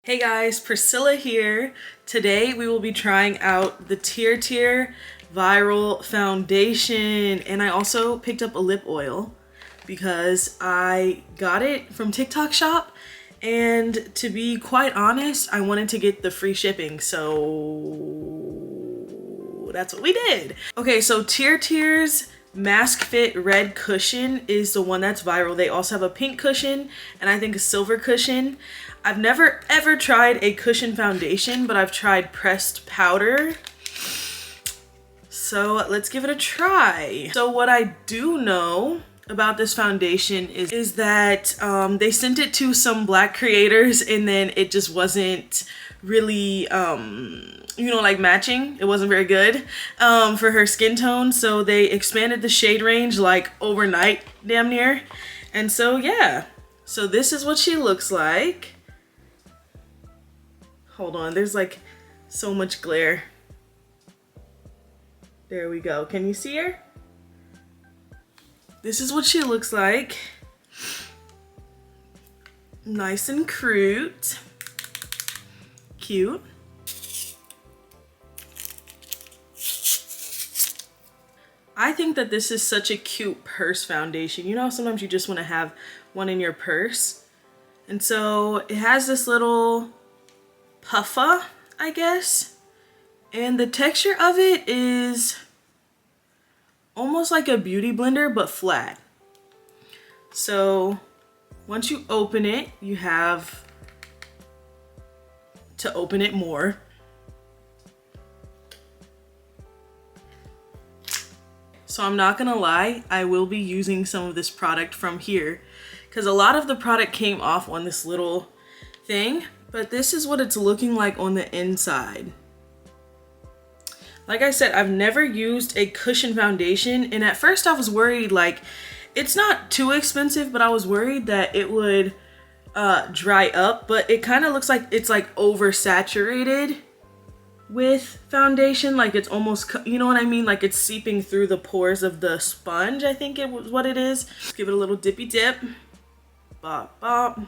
Hey guys, Priscilla here. Today we will be trying out the TirTir Viral Foundation, and I also picked up a lip oil because I got it from TikTok shop, and to be quite honest, I wanted to get the free shipping, so that's what we did. Okay, so TirTir's Mask Fit Red Cushion is the one that's viral. They also have a pink cushion and I think a silver cushion. I've never ever tried a cushion foundation, but I've tried pressed powder. So let's give it a try. So what I do know about this foundation is that they sent it to some Black creators and then it just wasn't really like matching. It wasn't very good for her skin tone, so they expanded the shade range like overnight, damn near. And so yeah, so this is what she looks like. Hold on, there's like so much glare. There we go. Can you see her? This is what she looks like. Nice and cute. Cute. I think that this is such a cute purse foundation. You know, sometimes you just want to have one in your purse. And so it has this little puffa, I guess. And the texture of it is almost like a beauty blender, but flat. So once you open it, you have to open it more. So I'm not gonna lie, I will be using some of this product from here because a lot of the product came off on this little thing, but this is what it's looking like on the inside. Like I said, I've never used a cushion foundation, and at first I was worried, like, it's not too expensive, but I was worried that it would dry up, but it kind of looks like it's like oversaturated with foundation, like it's almost, you know what I mean, like it's seeping through the pores of the sponge, I think it was what it is. Let's give it a little dippy dip. Bop, bop.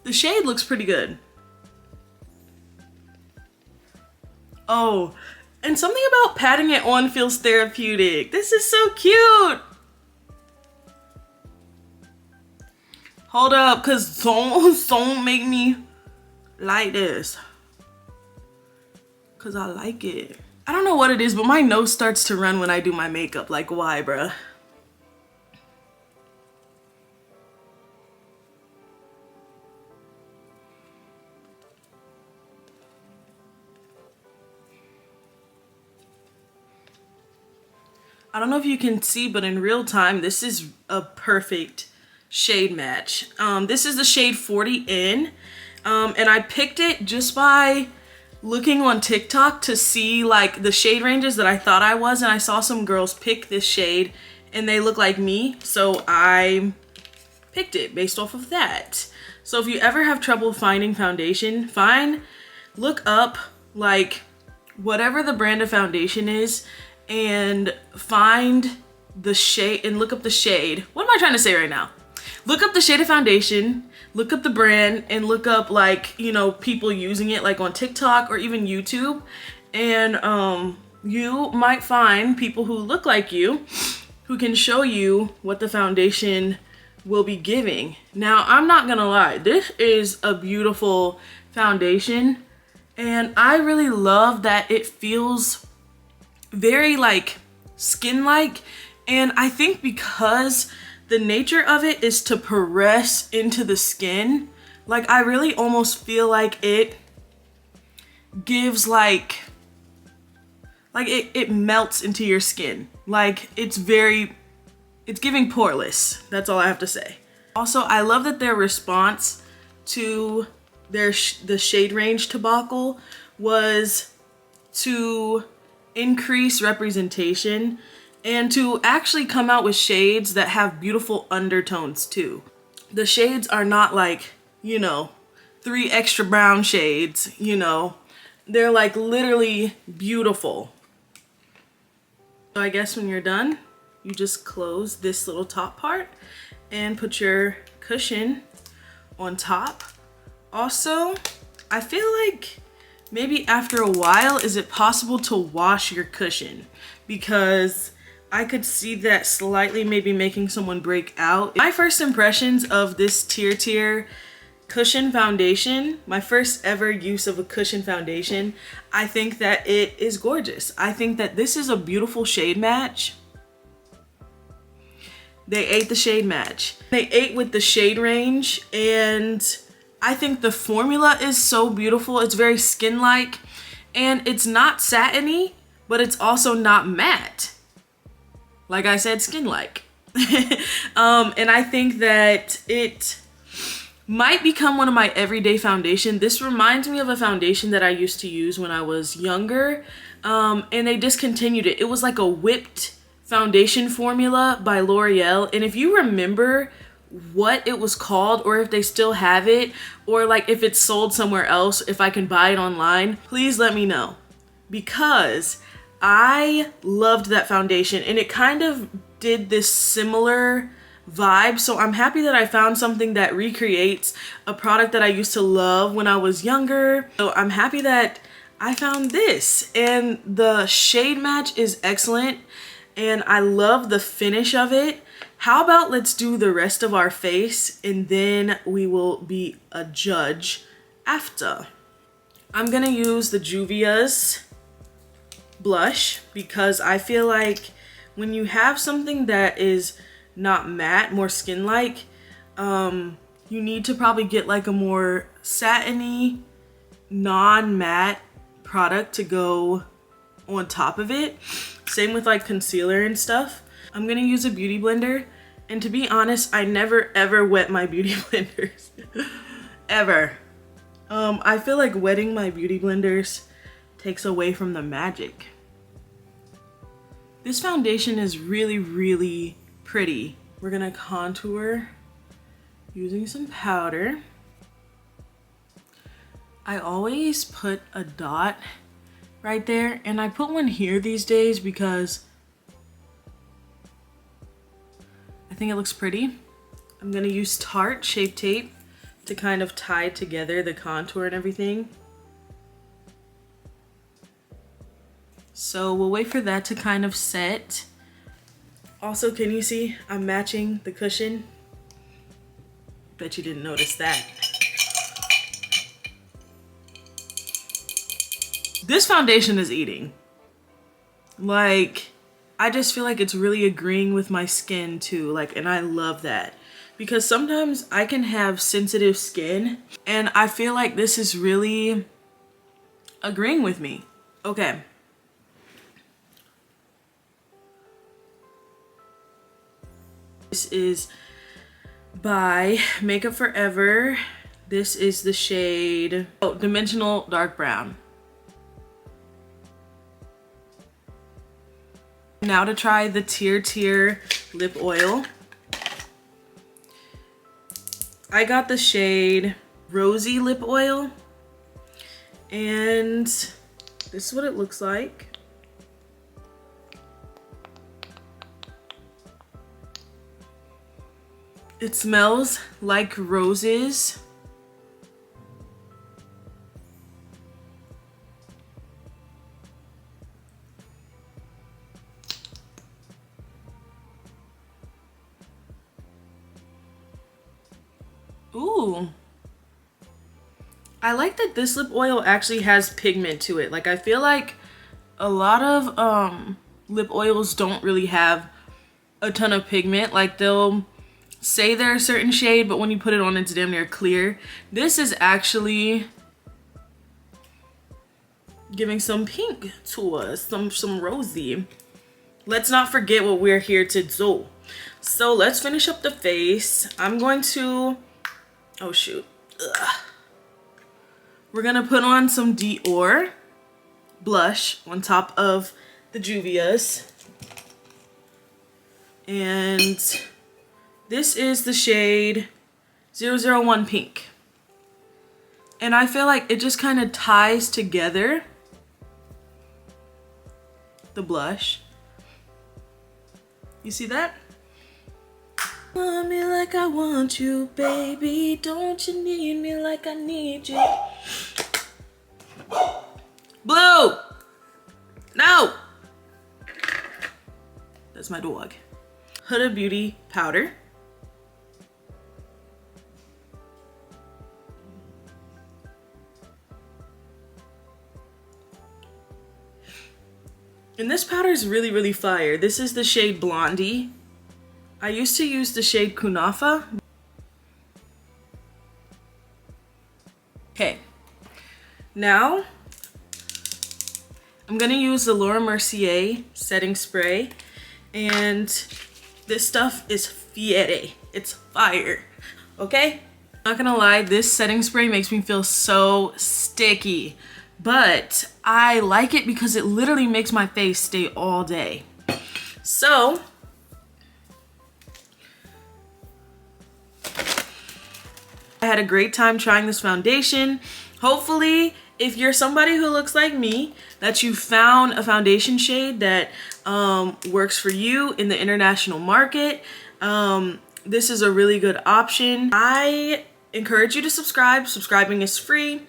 The shade looks pretty good. Oh, and something about patting it on feels therapeutic. This is so cute. Hold up, cause don't make me like this. Cause I like it. I don't know what it is, but my nose starts to run when I do my makeup. Like, why, bruh? I don't know if you can see, but in real time, this is a perfect shade match. This is the shade 40N, and I picked it just by looking on TikTok to see like the shade ranges that I thought I was, and I saw some girls pick this shade and they look like me, so I picked it based off of that. So if you ever have trouble finding foundation, look up like whatever the brand of foundation is and find the shade and look up the shade. What am I trying to say right now? Look up the shade of foundation, look up the brand, and look up like, you know, people using it like on TikTok or even YouTube. And you might find people who look like you who can show you what the foundation will be giving. Now, I'm not gonna lie, this is a beautiful foundation. And I really love that it feels very like skin-like. And I think because the nature of it is to press into the skin, like I really almost feel like it gives like it melts into your skin. Like it's giving poreless. That's all I have to say. Also, I love that their response to the shade range debacle was to increase representation and to actually come out with shades that have beautiful undertones too. The shades are not like, you know, 3 extra brown shades, you know. They're like literally beautiful. So I guess when you're done, you just close this little top part and put your cushion on top. Also, I feel like maybe after a while, is it possible to wash your cushion? Because I could see that slightly maybe making someone break out. My first impressions of this TirTir cushion foundation, my first ever use of a cushion foundation, I think that it is gorgeous. I think that this is a beautiful shade match. They ate the shade match. They ate with the shade range, and I think the formula is so beautiful. It's very skin-like, and it's not satiny, but it's also not matte. Like I said, skin-like. And I think that it might become one of my everyday foundation. This reminds me of a foundation that I used to use when I was younger, and they discontinued it. It was like a whipped foundation formula by L'Oreal, and if you remember what it was called, or if they still have it, or like if it's sold somewhere else, if I can buy it online, please let me know, because I loved that foundation and it kind of did this similar vibe. So I'm happy that I found something that recreates a product that I used to love when I was younger. So I'm happy that I found this, and the shade match is excellent and I love the finish of it. How about let's do the rest of our face and then we will be a judge after. I'm gonna use the Juvia's blush because I feel like when you have something that is not matte, more skin-like, you need to probably get like a more satiny, non-matte product to go on top of it. Same with like concealer and stuff. I'm gonna use a beauty blender, and to be honest, I never ever wet my beauty blenders. Ever. I feel like wetting my beauty blenders takes away from the magic. This foundation is really, really pretty. We're gonna contour using some powder. I always put a dot right there, and I put one here these days because I think it looks pretty. I'm gonna use Tarte Shape Tape to kind of tie together the contour and everything. So we'll wait for that to kind of set. Also, can you see I'm matching the cushion? Bet you didn't notice that. This foundation is eating. Like, I just feel like it's really agreeing with my skin too. Like, and I love that because sometimes I can have sensitive skin and I feel like this is really agreeing with me. Okay. This is by Makeup Forever. This is the shade, Dimensional Dark Brown. Now to try the TirTir lip oil. I got the shade Rosy Lip Oil, and this is what it looks like. It smells like roses. Ooh. I like that this lip oil actually has pigment to it. Like, I feel like a lot of lip oils don't really have a ton of pigment. Like, they'll say they're a certain shade, but when you put it on, it's damn near clear. This is actually giving some pink to us, some rosy. Let's not forget what we're here to do. So let's finish up the face. I'm going to, oh shoot. Ugh. We're gonna put on some Dior blush on top of the Juvia's. And this is the shade 001 Pink. And I feel like it just kind of ties together the blush. You see that? Want me like I want you, baby. Don't you need me like I need you? Blue! No! That's my dog. Huda Beauty powder. And this powder is really, really fire. This is the shade Blondie. I used to use the shade Kunafa. Okay. Now, I'm gonna use the Laura Mercier setting spray. And this stuff is fiere. It's fire. Okay? Not gonna lie, this setting spray makes me feel so sticky. But I like it because it literally makes my face stay all day. So, I had a great time trying this foundation. Hopefully, if you're somebody who looks like me, that you found a foundation shade that works for you in the international market. This is a really good option. I encourage you to subscribe. Subscribing is free.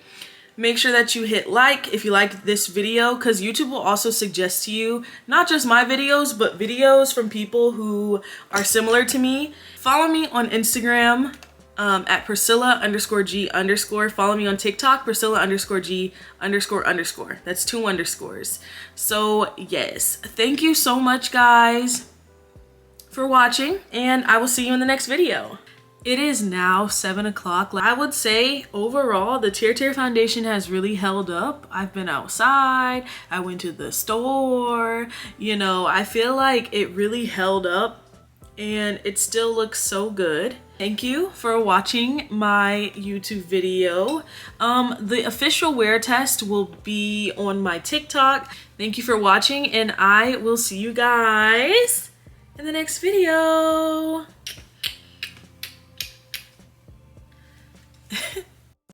Make sure that you hit like if you liked this video, because YouTube will also suggest to you not just my videos, but videos from people who are similar to me. Follow me on Instagram at Priscilla_G_. Follow me on TikTok, Priscilla_G__. That's 2 underscores. So yes, thank you so much guys for watching, and I will see you in the next video. It is now 7 o'clock. I would say overall the TirTir Foundation has really held up. I've been outside, I went to the store, you know, I feel like it really held up and it still looks so good. Thank you for watching my YouTube video. The official wear test will be on my TikTok. Thank you for watching, and I will see you guys in the next video.